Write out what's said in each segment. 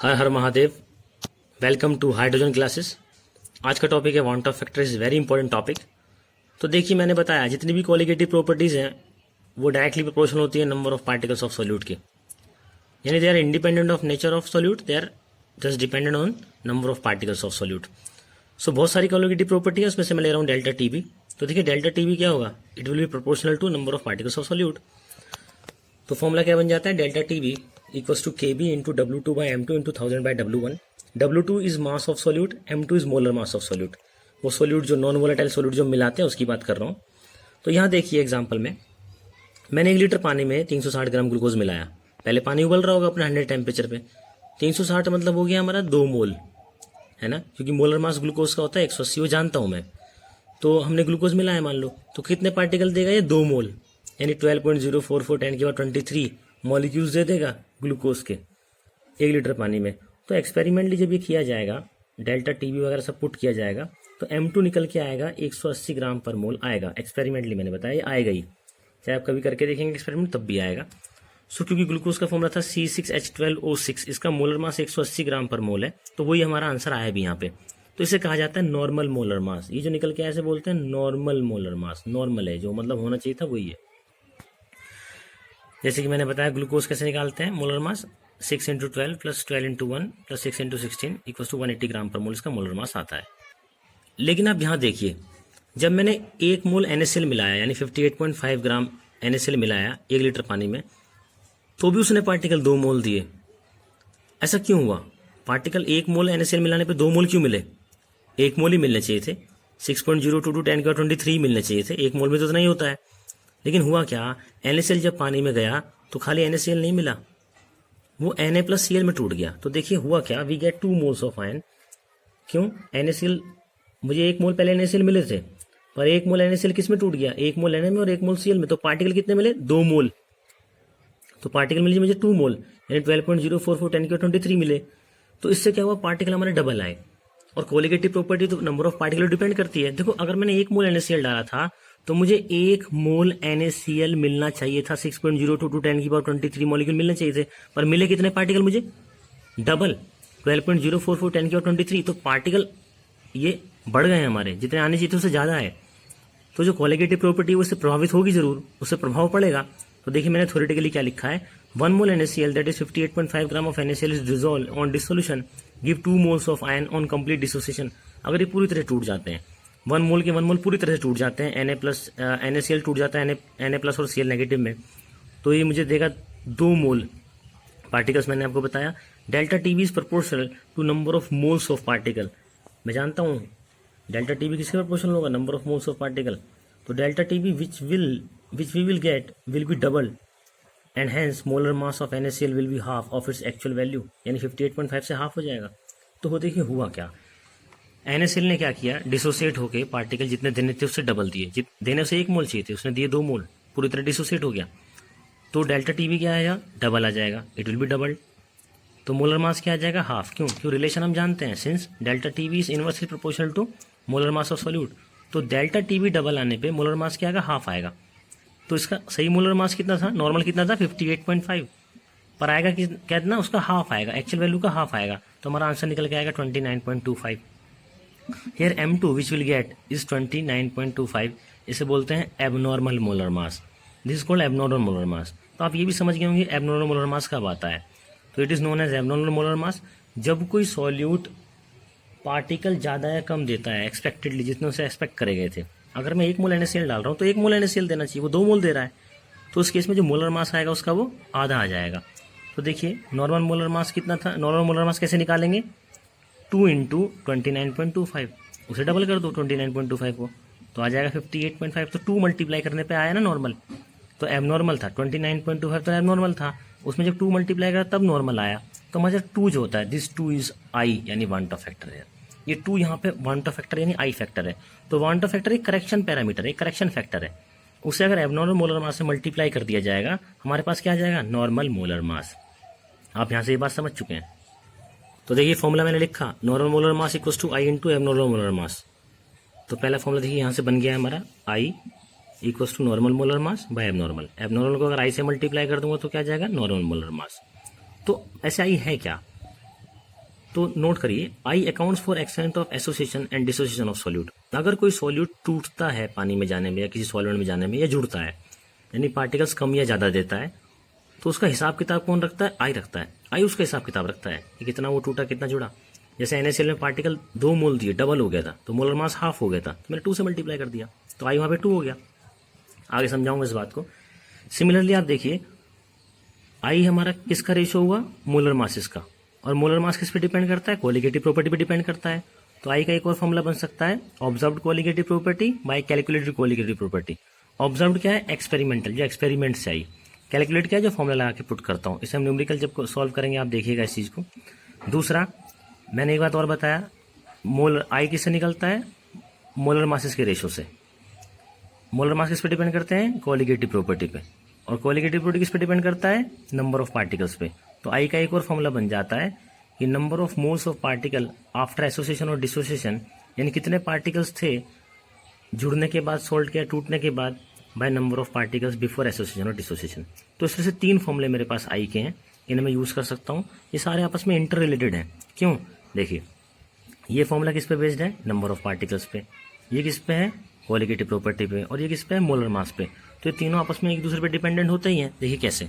हर हर Mahadev. Welcome to hydrogen classes. आज का टॉपिक है van't Hoff factor is very important topic. तो देखिए, मैंने बताया जितनी भी क्वालिटेटिव प्रॉपर्टीज हैं वो डायरेक्टली प्रोपोर्शनल होती है number of particles of solute के, यानी they are independent of nature of solute, they are just dependent on number of particles of solute. So बहुत सारी क्वालिटेटिव प्रॉपर्टी है, उसमें से मैं ले रहा हूँ डेल्टा टी बी। तो देखिए डेल्टा टी बी क्या होगा, it will be proportional to number of particles of solute. तो फॉर्मूला क्या बन जाता है, delta T B equals to K B into W2 by M2 into 1000 by W1। W2 is mass of solute, M2 is molar mass of solute. वो solute जो non volatile solute जो मिलाते हैं उसकी बात कर रहा हूँ। तो यहाँ देखिए एग्जाम्पल में मैंने 1 लीटर पानी में 360 ग्राम ग्लूकोज मिलाया। पहले पानी उबल रहा होगा अपने 100 टेम्परेचर पे। 360 मतलब हो गया हमारा 2 मोल, है ना, क्योंकि मोलर मास ग्लूकोज का होता है 180, वो जानता हूँ मैं। तो हमने ग्लूकोज मिलाया मान लो, तो कितने पार्टिकल देगा ये, 2 मोल, यानी 12.044 10 की पावर 23 मॉलिक्यूल्स दे देगा ग्लूकोज के 1 लीटर पानी में। तो एक्सपेरिमेंटली जब ये किया जाएगा, डेल्टा टीबी वगैरह सब पुट किया जाएगा, तो M2 निकल के आएगा 180 ग्राम पर मोल आएगा। एक्सपेरिमेंटली मैंने बताया ये आएगा ही, चाहे आप कभी करके देखेंगे एक्सपेरिमेंट तब भी आएगा। सो क्योंकि ग्लूकोज का फॉर्मूला था C6H12O6, इसका मोलर मास 180 ग्राम पर मोल है, तो वही हमारा आंसर आया भी यहाँ पे। तो इसे कहा जाता है नॉर्मल मोलर मास। ये जो निकल के ऐसे बोलते हैं नॉर्मल मोलर मास, नॉर्मल है, जो मतलब होना चाहिए था वही है। जैसे कि मैंने बताया ग्लूकोज कैसे निकालते हैं, molar mass 6 into 12 plus 12 into 1 plus 6 into 16 equal to 180 gram per mole इसका मोलर मास आता है। लेकिन आप यहाँ देखिए, जब मैंने 1 मोल NaCl मिलाया, यानी 58.5 ग्राम NaCl मिलाया 1 लीटर पानी में, तो भी उसने पार्टिकल 2 मोल दिए। ऐसा क्यों हुआ? पार्टिकल 1 मोल NaCl मिलाने पे 2 मोल क्यों मिले? 1 मोल ही मिलने चाहिए थे, 6.022 10 की पावर 23 मिलने चाहिए थे। 1 मोल में तो इतना ही होता है। लेकिन हुआ क्या, NaCl जब पानी में गया तो खाली NaCl नहीं मिला, वो Na प्लस Cl में टूट गया। तो देखिए हुआ क्या, we get 2 moles of ion. क्यों? NaCl, मुझे 1 मोल पहले NaCl मिले थे, पर 1 मोल NaCl किस में टूट गया, 1 मोल Na में और 1 मोल Cl में। तो पार्टिकल कितने मिले, 2 मोल। तो पार्टिकल मिले मुझे 2 मोल, यानी 12.044 10 की 23 मिले। तो इससे क्या हुआ, पार्टिकल हमारे डबल आए। और कोलिगेटिव प्रॉपर्टी तो नंबर ऑफ पार्टिकल डिपेंड करती है। देखो अगर मैंने 1 मोल NaCl डाला था तो मुझे 1 मोल NaCl मिलना चाहिए था, 6.022 10 की पावर 23 मॉलिक्यूल मिलने चाहिए थे, पर मिले कितने पार्टिकल मुझे, डबल, 12.044 10 की पावर 23। तो पार्टिकल ये बढ़ गए हमारे, जितने आने चाहिए थे उससे ज़्यादा है। तो जो कोलिगेटिव प्रॉपर्टी है उससे प्रभावित होगी जरूर, उससे प्रभाव पड़ेगा। तो देखिए मैंने थ्योरेटिकली क्या लिखा है, 1 मोल NaCl that is 58.5 gram of NaCl is dissolve on dissolution give 2 moles of ion on complete dissociation. अगर ये पूरी तरह टूट जाते हैं, 1 मोल के 1 मोल पूरी तरह से टूट जाते हैं, NaCl टूट जाता है Na प्लस और Cl नेगेटिव में, तो ये मुझे देगा 2 मोल पार्टिकल्स। मैंने आपको बताया delta T B is proportional to number of moles of particle. मैं जानता हूँ डेल्टा टी बी किसके प्रोपोर्शनल होगा, number of moles of particle. तो delta T B which we will get will be double and hence molar mass of NaCl will be half of its actual value, यानी 58.5 से half हो जाएगा। तो देखिए हुआ क्या, NaCl ने क्या किया, डिसोसिएट होके पार्टिकल जितने देने थे उससे डबल दिए। देने उसे 1 मोल चाहिए थे, उसने दिए 2 मोल, पूरी तरह डिसोसिएट हो गया। तो डेल्टा टी बी क्या आएगा, डबल आ जाएगा, इट विल बी डबल। तो मोलर मास क्या आ जाएगा, हाफ। क्यों रिलेशन हम जानते हैं, since delta T B is inversely proportional to molar mass of solute. तो डेल्टा टी बी डबल आने पे मोलर मास क्या आएगा, हाफ आएगा। तो इसका सही मोलर मास कितना था, नॉर्मल कितना था 58.5, पर आएगा कितना, उसका हाफ आएगा, एक्चुअल वैल्यू का हाफ आएगा। तो हमारा आंसर निकल के आएगा 29.25। Here M2 which will get is 29.25। इसे बोलते हैं abnormal molar mass, this is called abnormal molar mass. तो आप ये भी समझ गए होंगे एबनॉर्मल मोलर मास कब आता है। तो it is known as abnormal molar mass जब कोई सॉल्यूट पार्टिकल ज़्यादा या कम देता है एक्सपेक्टेडली, जितने उसे एक्सपेक्ट करे गए थे। अगर मैं 1 मोल NaCl डाल रहा हूँ तो 1 मोल NaCl देना चाहिए, वो 2 मोल दे रहा है, तो उस केस में जो मोलर मास आएगा उसका वो आधा आ जाएगा। तो देखिए नॉर्मल मोलर मास कितना था, नॉर्मल मोलर मास कैसे निकालेंगे, 2 इंटू 29.25, उसे डबल कर दो 29.25 को, तो आ जाएगा 58.5। तो 2 मल्टीप्लाई करने पे आया ना नॉर्मल, तो एबनॉर्मल था 29.25, तो एबनॉर्मल था, उसमें जब 2 मल्टीप्लाई करा तब नॉर्मल आया। तो हमारा 2 जो होता है, दिस 2 इज आई, यानी वांट ऑफ फैक्टर है। ये 2 यहाँ पे वांट ऑफ फैक्टर यानी आई फैक्टर है। तो वांट ऑफ फैक्टर एक करेक्शन पैरामीटर है, एक करेक्शन फैक्टर है। उसे अगर एबनॉर्मल मोलर मास से मल्टीप्लाई कर दिया जाएगा, हमारे पास क्या आ जाएगा, नॉर्मल मोलर मास। आप यहाँ से ये बात समझ चुके हैं। तो देखिए फॉर्मूला मैंने लिखा, normal molar mass equals to i into abnormal molar mass. तो पहला फॉर्मूला देखिए यहाँ से बन गया है हमारा, I equals to normal molar mass by abnormal. Abnormal को अगर आई से मल्टीप्लाई कर दूंगा तो क्या आ जाएगा, नॉर्मल मोलर मास। तो ऐसे आई है क्या, तो नोट करिए, I accounts for extent of association and dissociation of solute. अगर कोई सॉल्यूट टूटता है पानी में जाने में या किसी सॉल्वेंट में जाने में या जुड़ता है, यानी पार्टिकल्स कम या ज़्यादा देता है, तो उसका हिसाब किताब कौन रखता है? आई रखता है। आई उसका हिसाब किताब रखता है कि कितना वो टूटा, कितना जुड़ा। जैसे NaCl में पार्टिकल 2 मोल दिए, डबल हो गया था, तो मोलर मास हाफ हो गया था, तो मैंने 2 से मल्टीप्लाई कर दिया, तो आई वहाँ पे 2 हो गया। आगे समझाऊंगा इस बात को। सिमिलरली आप देखिए, आई हमारा किसका रेशो हुआ? मोलर मासेस का। और मोलर मास किस पे डिपेंड करता है? कोलिगेटिव प्रॉपर्टी पे डिपेंड करता है। तो आई का एक और फॉर्मूला बन सकता है, observed colligative property bye calculated colligative property. Observed क्या है? एक्सपेरिमेंटल, जो एक्सपेरिमेंट से आई। कैलकुलेट क्या है? जो फॉर्मूला लगा के पुट करता हूँ। इसे हम न्यूमेरिकल जब सॉल्व करेंगे आप देखिएगा इस चीज़ को। दूसरा, मैंने एक बात और बताया, मोलर आई किससे निकलता है? मोलर मासेस के रेशो से। मोलर मास किस पे डिपेंड करते हैं? कोलिगेटिव प्रॉपर्टी पे। और कोलिगेटिव प्रॉपर्टी किस पे डिपेंड करता है? नंबर ऑफ पार्टिकल्स पे। तो आई का एक और फॉर्मूला बन जाता है कि number of moles of particle after association और डिसोसिएशन, यानी कितने पार्टिकल्स थे जुड़ने के बाद, सोल्ट के टूटने के बाद, by number of particles before association और डिसोसिएशन। तो इस तरह से 3 फॉर्मूले मेरे पास आई के हैं, इन्हें मैं यूज़ कर सकता हूँ। ये सारे आपस में इंटर रिलेटेड हैं। क्यों? देखिए, ये फॉर्मूला किस पे बेस्ड है? नंबर ऑफ पार्टिकल्स पे। ये किस पे है? कोलिगेटिव प्रॉपर्टी पे। और ये किस पे है? मोलर मास पे। तो ये तीनों आपस में एक दूसरे पे डिपेंडेंट होते ही हैं। देखिए कैसे,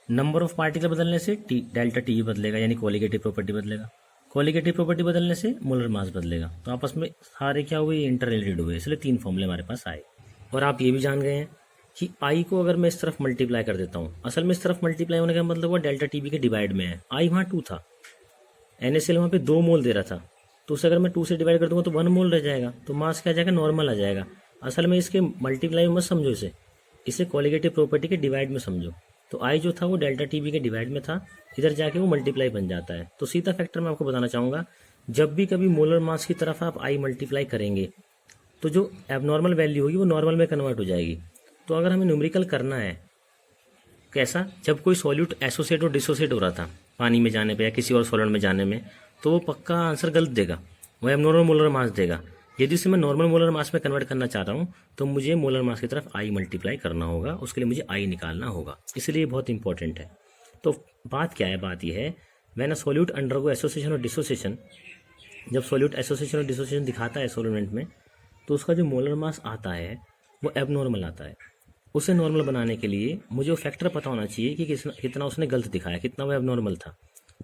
नंबर ऑफ पार्टिकल बदलने से डेल्टा टी बदलेगा, यानी कोलिगेटिव प्रॉपर्टी बदलेगा। कोलिगेटिव प्रॉपर्टी बदलने से मोलर मास बदलेगा। तो आपस में सारे क्या हुए? इंटर रिलेटेड हुए। इसलिए 3 फॉर्मूले हमारे पास आए। और आप ये भी जान गए हैं कि आई को अगर मैं इस तरफ मल्टीप्लाई कर देता हूँ, असल में इस तरफ मल्टीप्लाई होने का मतलब हुआ डेल्टा टीबी के डिवाइड में है। आई वहाँ 2 था, NaCl वहाँ पे 2 मोल दे रहा था, तो उसे अगर मैं 2 से डिवाइड कर दूंगा तो 1 मोल रह जाएगा। तो मास क्या आ जाएगा? नॉर्मल आ जाएगा। असल में इसके मल्टीप्लाई में मत समझो, इसे कोलिगेटिव प्रॉपर्टी के डिवाइड में समझो। तो आई जो था वो डेल्टा टीबी के डिवाइड में था, इधर जाके वो मल्टीप्लाई बन जाता है। तो सीधा फैक्टर मैं आपको बताना चाहूँगा, जब भी कभी मोलर मास की तरफ आप आई मल्टीप्लाई करेंगे तो जो एबनॉर्मल वैल्यू होगी वो नॉर्मल में कन्वर्ट हो जाएगी। तो अगर हमें न्यूमेरिकल करना है, कैसा? जब कोई सॉल्यूट एसोसिएट और डिसोसिएट हो रहा था पानी में जाने पे या किसी और सॉल्वेंट में जाने में, तो वो पक्का आंसर गलत देगा, वो एबनॉर्मल मोलर मास देगा। यदि इसे मैं नॉर्मल मोलर मास में कन्वर्ट करना चाह रहा हूँ तो मुझे मोलर मास की तरफ आई मल्टीप्लाई करना होगा, उसके लिए मुझे आई निकालना होगा। इसलिए बहुत इंपॉर्टेंट है। तो बात क्या है? बात यह है, when a solute undergo association और डिसोसिएशन, जब सॉल्यूट एसोसिएशन और डिसोसिएशन दिखाता है सॉल्वेंट में, तो उसका जो मोलर मास आता है वो एबनॉर्मल आता है। उसे नॉर्मल बनाने के लिए मुझे वो फैक्टर पता होना चाहिए कि कितना उसने गलत दिखाया, कितना वो एबनॉर्मल था।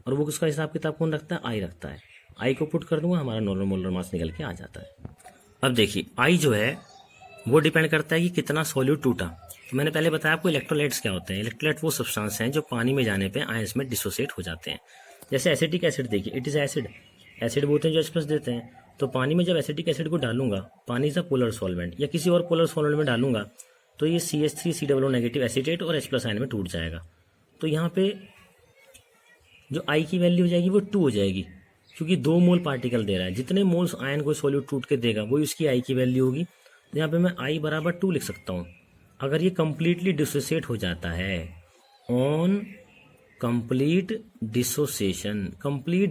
और वो उसका हिसाब किताब कौन रखता है? आई रखता है। आई को पुट कर दूंगा, हमारा नॉर्मल मोलर मास निकल के आ जाता है। अब देखिए, आई जो है वो डिपेंड करता है कि कितना सॉल्यूट टूटा। तो मैंने पहले बताया आपको इलेक्ट्रोलाइट्स क्या होते हैं। इलेक्ट्रोलाइट वो सब्सटेंस हैं जो पानी में जाने पे आयंस में डिसोसिएट हो जाते हैं। जैसे एसिटिक एसिड देखिए, इट इज़ एसिड, एसिड बोलते हैं जो H+ देते हैं। तो पानी में जब एसिटिक एसिड को डालूंगा, पानी इज अ पोलर सॉल्वेंट, या किसी और पोलर सॉल्वेंट में डालूंगा, तो ये CH3COO नेगेटिव एसिटेट और H+ आयन में टूट जाएगा। तो यहाँ पे जो आई की वैल्यू हो जाएगी वो 2 हो जाएगी, क्योंकि 2 मोल पार्टिकल दे रहा है। जितने मोल्स आयन कोई सॉल्यूट टूट के देगा वही उसकी आई की वैल्यू होगी। तो यहाँ पे मैं आई बराबर 2 लिख सकता हूँ। अगर ये कंप्लीटली डिसोसिएट हो जाता है, ऑन कंप्लीट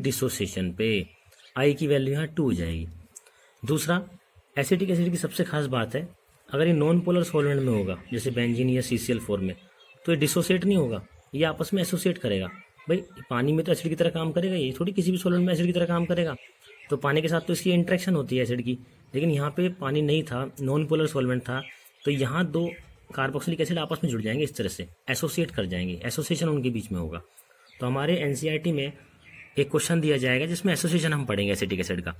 डिसोसिएशन पे आई की वैल्यू यहाँ 2 हो जाएगी। दूसरा, एसिटिक एसिड की सबसे खास बात है, अगर ये नॉन पोलर सॉल्वेंट में होगा जैसे बेंजीन या CCl4 में, तो ये डिसोसिएट नहीं होगा, ये आपस में एसोसिएट करेगा। भाई पानी में तो एसिड की तरह काम करेगा, ये थोड़ी किसी भी सॉल्वेंट में एसिड की तरह काम करेगा। तो पानी के साथ तो इसकी इंटरेक्शन होती है एसिड की, लेकिन यहाँ पे पानी नहीं था, नॉन पोलर सॉल्वेंट था, तो यहाँ 2 कार्बोक्सिलिक एसिड आपस में जुड़ जाएंगे, इस तरह से एसोसिएट कर जाएंगे, एसोसिएशन उनके बीच में होगा। तो हमारे NCERT में एक क्वेश्चन दिया जाएगा जिसमें एसोसिएशन हम पढ़ेंगे एसिटिक एसिड का।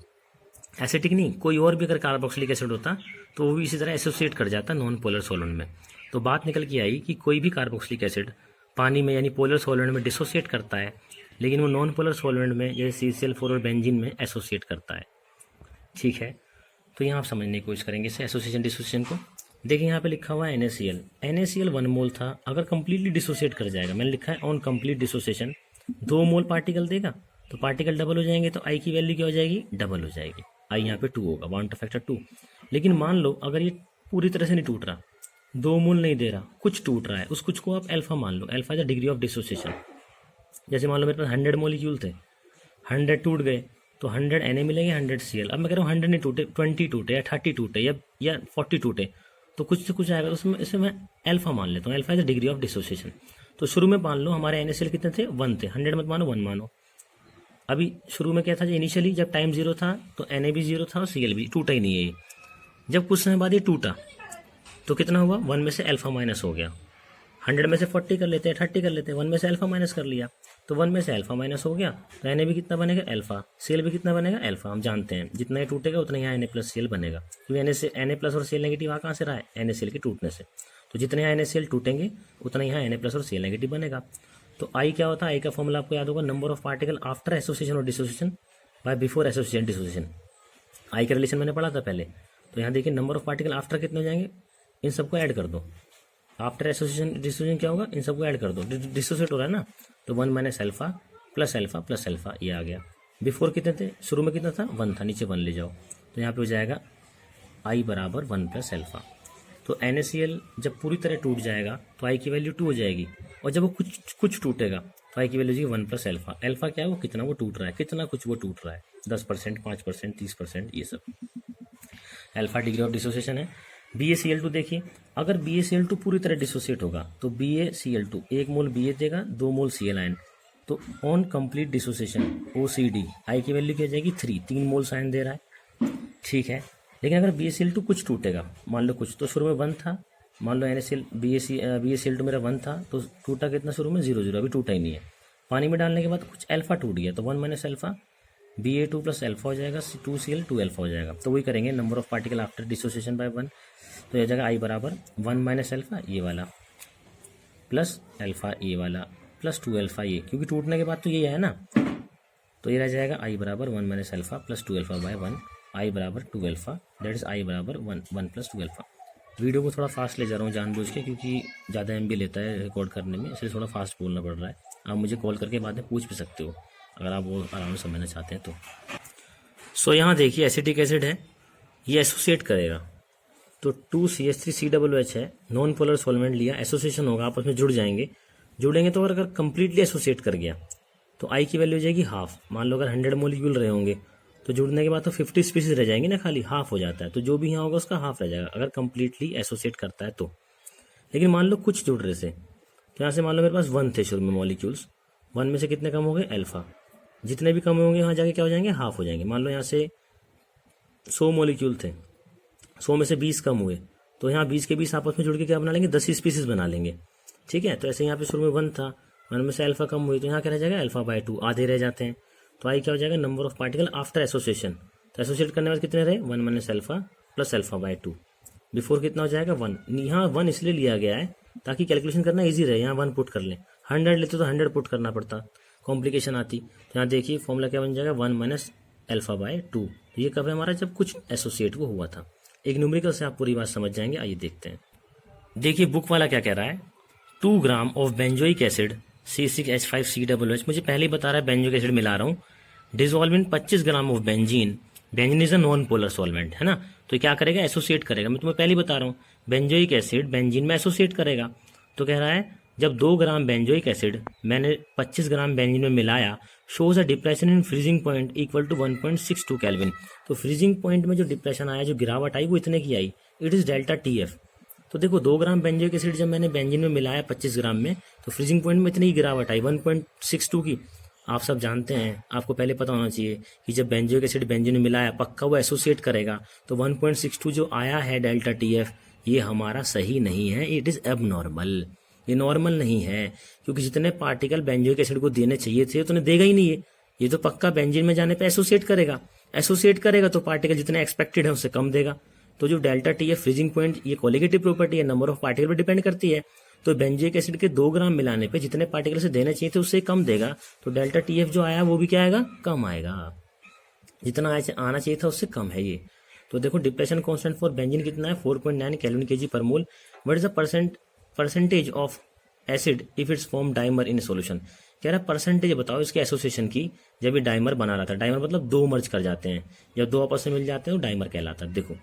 एसिटिक नहीं, कोई और भी अगर कार्बोक्सिलिक एसिड होता तो वो भी इसी तरह एसोसिएट कर जाता नॉन पोलर सॉल्वेंट में। तो बात निकल के आई कि कोई भी कार्बोक्सिलिक एसिड पानी में यानी पोलर सॉल्वेंट में डिसोसिएट करता है, लेकिन वो नॉन पोलर सॉल्वेंट में जैसे CCl4 और बेंजीन में एसोसिएट करता है। ठीक है, तो यहाँ आप समझने की कोशिश करेंगे इसे एसोसिएशन डिसोसिएशन को। देखिए यहाँ पे लिखा हुआ है NaCl 1 मोल था, अगर कंप्लीटली डिसोसिएट कर जाएगा, मैंने लिखा है on complete dissociation, 2 mole particle देगा, तो पार्टिकल डबल हो जाएंगे, तो आई की वैल्यू क्या हो जाएगी? डबल हो जाएगी। आई यहाँ पे 2 होगा, 1 फैक्टर 2। लेकिन मान लो अगर ये पूरी तरह से नहीं टूट रहा, 2 मोल नहीं दे रहा, कुछ टूट रहा है, उस कुछ को आप अल्फा मान लो। Alpha is the degree of dissociation. जैसे मान लो मेरे पास 100 मॉलिक्यूल थे, 100 टूट गए तो 100 Na मिलेंगे, 100 Cl। अब मैं कह रहा हूँ 100 नहीं टूटे, 20 टूटे या 30 टूटे या 40 टूटे, तो कुछ से कुछ आएगा, तो इसे मैं अल्फा मान लेता हूँ। Alpha is the degree of dissociation. तो शुरू में मान लो हमारे NaCl कितने थे? 1 थे, 100 मत मानो, 1 मानो। अभी शुरू में क्या था, इनिशियली जब टाइम 0 था तो Na भी 0 था और Cl भी, टूटा ही नहीं है ये। जब कुछ समय बाद ये टूटा तो कितना हुआ, 1 में से अल्फा माइनस हो गया। 100 में से 40 कर लेते हैं, 30 कर लेते हैं, 1 में से अल्फा माइनस कर लिया तो 1 में से अल्फा माइनस हो गया। तो Na भी कितना बनेगा, अल्फा। Cl भी कितना बनेगा, अल्फा। हम जानते हैं जितना ये टूटेगा उतना यहाँ Na प्लस Cl बनेगा, क्योंकि Na प्लस और Cl नेगेटिव वहाँ कहाँ से रहा है, NaCl के टूटने से। तो जितने यहाँ NaCl टूटेंगे उतना यहाँ Na प्लस और Cl नेगेटिव बनेगा। तो I क्या होता है, I का फॉर्मूला आपको याद होगा, number of particle after association और dissociation by before association dissociation. I का रिलेशन मैंने पढ़ा था पहले। तो यहाँ देखिए नंबर ऑफ पार्टिकल आफ्टर कितने हो जाएंगे, इन सबको ऐड कर दो। आफ्टर एसोसिएशन डिसोसिएशन क्या होगा, इन सबको ऐड कर दो, डिसोसिएट हो रहा है ना, तो 1 minus alpha plus alpha plus alpha, ये आ गया। बिफोर कितने थे, शुरू में कितना था, 1 था, नीचे 1 ले जाओ तो यहाँ पे हो जाएगा I बराबर 1 प्लस अल्फा। तो NaCl जब पूरी तरह टूट जाएगा तो I की वैल्यू 2 हो जाएगी, और जब वो कुछ टूटेगा तो I की वैल्यू हो जाएगी 1 प्लस अल्फा। अल्फा क्या है, वो कितना वो टूट रहा है, कितना कुछ वो टूट रहा है, 10%, 5%, 30%, ये सब अल्फा डिग्री ऑफ डिसोसिएशन है। BaCl2 देखिए, अगर BaCl2 पूरी तरह डिसोसिएट होगा तो BaCl2 1 मोल Ba देगा, 2 मोल Cl आयन। तो on complete dissociation OCD I की वैल्यू क्या हो जाएगी, 3 मोल आयन दे रहा है, ठीक है। लेकिन अगर BaCl2 कुछ टूटेगा, मान लो कुछ, तो शुरू में 1 था, मान लो BaCl2 मेरा 1 था तो टूटा कितना शुरू में, 0, अभी टूटा ही नहीं है। पानी में डालने के बाद कुछ अल्फा टूट गया तो 1 minus alpha Ba2 plus alpha हो जाएगा, 2Cl 2 अल्फा हो जाएगा। तो वही करेंगे, number of particle after dissociation by 1, तो यह जगह I बराबर 1 माइनस अल्फा ये वाला प्लस अल्फा ये वाला प्लस 2 अल्फा ये, क्योंकि टूटने के बाद तो ये है ना, तो ये रह जाएगा I बराबर 1 minus alpha plus 2 alpha by 1, I बराबर 2 अल्फा, दैट इज I बराबर 1 प्लस 2 अल्फा। वीडियो को थोड़ा फास्ट ले जा रहा हूँ जानबूझ के, क्योंकि ज़्यादा MB लेता है रिकॉर्ड करने में, इसलिए थोड़ा फास्ट बोलना पड़ रहा है। आप मुझे कॉल करके बाद में पूछ भी सकते हो अगर आप वो आराम से समझना चाहते हैं तो। सो यहाँ देखिए एसिटिक एसिड है, ये एसोसिएट करेगा तो 2CH3COOH है, नॉन पोलर सॉल्वेंट लिया, एसोसिएशन होगा, आपस में जुड़ेंगे तो अगर कंप्लीटली एसोसिएट कर गया तो I की वैल्यू हो जाएगी हाफ। मान लो अगर 100 मोलिक्यूल रहे होंगे तो जुड़ने के बाद तो 50 स्पीसीज रह जाएंगे ना, खाली हाफ हो जाता है, तो जो भी यहाँ होगा उसका हाफ रह जाएगा अगर कंप्लीटली एसोसिएट करता है तो। लेकिन मान लो कुछ जुड़ रहे थे, तो यहाँ से मान लो मेरे पास 1 थे शुरू में मॉलिक्यूल्स, 1 में से कितने कम हो गए, अल्फा। जितने भी कम होंगे वहाँ जाके क्या हो जाएंगे, हाफ हो जाएंगे। मान लो यहाँ से 100 मॉलिक्यूल थे, 100 में से 20 कम हुए तो यहाँ 20 के 20 आपस में जुड़ के क्या बना लेंगे, 10 स्पीसीज बना लेंगे, ठीक है। तो ऐसे यहाँ पे शुरू में 1 था, 1 में से अल्फा कम हुई तो यहाँ क्या रह जाएगा, अल्फा बाय 2, आधे रह जाते हैं। तो I क्या हो जाएगा, number of particle after association, तो एसोसिएट करने में कितने रहे, 1 minus alpha plus alpha by 2। Before कितना हो जाएगा, 1। यहाँ 1 इसलिए लिया गया है ताकि कैलकुलेशन करना ईजी रहे, यहाँ 1 पुट कर लें, 100 लेते तो 100 पुट करना पड़ता, कॉम्प्लिकेशन आती। तो यहाँ देखिए फॉर्मूला क्या बन जाएगा, 1 माइनस अल्फा बाय 2। ये कब है हमारा, जब कुछ एसोसिएट को हुआ था। एक न्यूमेरिकल से आप पूरी बात समझ जाएंगे, आइए देखते हैं। देखिए बुक वाला क्या कह रहा है, 2 gram of benzoic acid C6H5COOH, मुझे पहले ही बता रहा है बेंजोइक एसिड मिला रहा हूँ, dissolve in 25 gram of benzene, benzene is a non polar solvent, है ना। तो क्या करेगा, एसोसिएट करेगा। मैं तुम्हें पहले ही बता रहा हूँ बेंजोइक एसिड बेंजीन में एसोसिएट करेगा। तो कह रहा है जब 2 ग्राम बेंजोइक एसिड मैंने 25 ग्राम बेंजीन में मिलाया, shows a depression in freezing point equal to 1.62 kelvin. तो फ्रीजिंग पॉइंट में जो डिप्रेशन आया, जो गिरावट आई, वो इतने की आई, इट इज डेल्टा TF। तो देखो 2 ग्राम बेंजोइक एसिड जब मैंने बेंजीन में मिलाया 25 ग्राम में, तो फ्रीजिंग पॉइंट में इतनी ही गिरावट आई, 1.62 की। आप सब जानते हैं, आपको पहले पता होना चाहिए कि जब बेंजोइक एसिड बेंजीन में मिलाया पक्का वो एसोसिएट करेगा। तो 1.62 जो आया है डेल्टा TF, ये हमारा सही नहीं है, इट इज एबनॉर्मल, ये नॉर्मल नहीं है, क्योंकि जितने पार्टिकल बेंजोइक एसिड को देने चाहिए थे उतने देगा ही नहीं है। ये तो पक्का बेंजीन में जाने पे एसोसिएट करेगा तो पार्टिकल जितने एक्सपेक्टेड है उससे कम देगा। तो जो डेल्टा TF फ्रीजिंग पॉइंट, ये कोलिगेटिव प्रॉपर्टी है, नंबर ऑफ पार्टिकल पर डिपेंड करती है। तो बेंजोइक एसिड के 2 ग्राम मिलाने पे जितने पार्टिकल से देने चाहिए थे उससे कम देगा, तो डेल्टा TF जो आया वो भी क्या आएगा, कम आएगा, जितना आना चाहिए था उससे कम है ये। तो देखो डिप्रेशन कांस्टेंट फॉर बेंजीन कितना है, 4.9 kelvin KG per mole. What is the percentage of acid if it's form dimer in solution. कह रहा है परसेंटेज बताओ इसके एसोसिएशन की जब ये डाइमर बना रहा था। डाइमर मतलब 2 मर्ज कर जाते हैं, जब 2 आपस में मिल जाते हैं तो डाइमर कहलाता है। देखो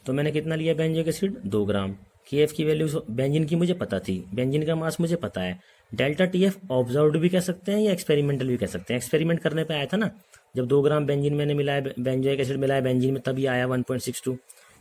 तो मैंने कितना लिया बेंजोइक एसिड, 2 ग्राम। KF की वैल्यू बेंजीन की मुझे पता थी, बेंजीन का मास मुझे पता है। डेल्टा TF ऑब्जर्व्ड भी कह सकते हैं या एक्सपेरिमेंटल भी कह सकते हैं। एक्सपेरिमेंट करने पे आया था ना, जब 2 ग्राम बेंजीन मैंने मिलाया, बेंजोइक एसिड मिलाया बेंजीन में, तभी आया 1.62।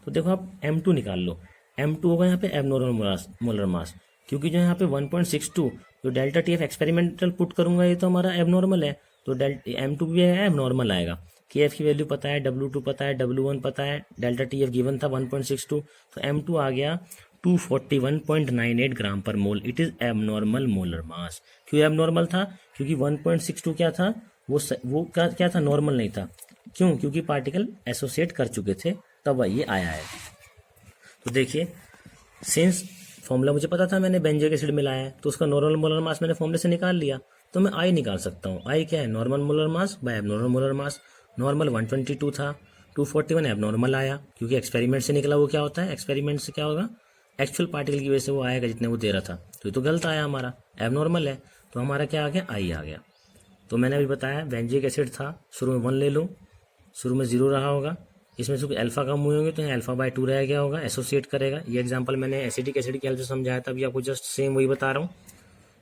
तो देखो आप M2 निकाल लो, M2 होगा यहाँ पे एबनॉर्मल मोलर मास, क्योंकि जो यहाँ पे 1.62 जो डेल्टा TF एक्सपेरिमेंटल पुट करूंगा ये तो हमारा एबनॉर्मल है, तो M2 भी है, नॉर्मल आएगा। KF की वैल्यू पता है, W2 पता है, W1 पता है, डेल्टा TF गिवन था 1.62, तो M2 आ गया 241.98 gram per mole. It is abnormal molar mass. क्यों एबनॉर्मल था? क्योंकि 1.62 क्या था, वो क्या था, नॉर्मल नहीं था। क्यों? क्योंकि पार्टिकल एसोसिएट कर चुके थे, तब ये आया है। तो देखिए, सिंस फॉर्मूला मुझे पता था, मैंने बेंजोइक एसिड मिलाया है, तो उसका नॉर्मल मोलर मास मैंने फॉर्मूले से निकाल लिया, तो मैं आई निकाल सकता हूँ। आई क्या है? Normal molar mass by abnormal molar mass. Normal 122 था, 241 एबनॉर्मल आया, क्योंकि एक्सपेरिमेंट से निकला। वो क्या होता है एक्सपेरिमेंट से? क्या होगा, एक्चुअल पार्टिकल की वजह से वो आएगा जितने वो दे रहा था, तो ये तो गलत आया, हमारा एबनॉर्मल है, तो हमारा क्या आ गया, आई आ गया। तो मैंने अभी बताया बेंजोइक एसिड था, शुरू में 1 ले लो, शुरू में 0 रहा होगा, इसमें से अल्फा कम हुए होंगे तो यहाँ अल्फा बाय 2 रह गया होगा, एसोसिएट करेगा। ये एग्जांपल मैंने एसिटिक एसिड की हेल्प से समझाया था, अभी आपको जस्ट सेम वही बता रहा हूँ।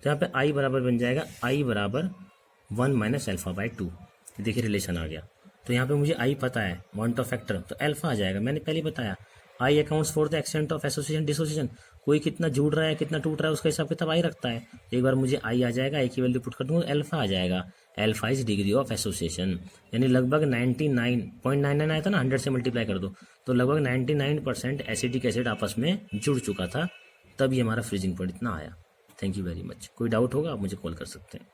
तो यहाँ पे आई बराबर बन जाएगा, आई बराबर 1 माइनस अल्फा बाय 2। देखिए रिलेशन आ गया। तो यहाँ पे मुझे आई पता है, वांट ऑफ फैक्टर, तो अल्फा आ जाएगा। मैंने पहले बताया I accounts for the extent of association dissociation. कोई कितना जुड़ रहा है, कितना टूट रहा है, उसका हिसाब किताब आई रखता है। एक बार मुझे आई आ जाएगा, आई की वैल्यू पुट कर दूंगा, अल्फा आ जाएगा। Alpha is degree of association, यानी लगभग 99.99 आया था ना, 100 से मल्टीप्लाई कर दो, तो लगभग 99% एसिटिक एसिड आपस में जुड़ चुका था, तब ये हमारा फ्रीजिंग पॉइंट इतना आया। Thank you very much. कोई डाउट होगा आप मुझे कॉल कर सकते हैं।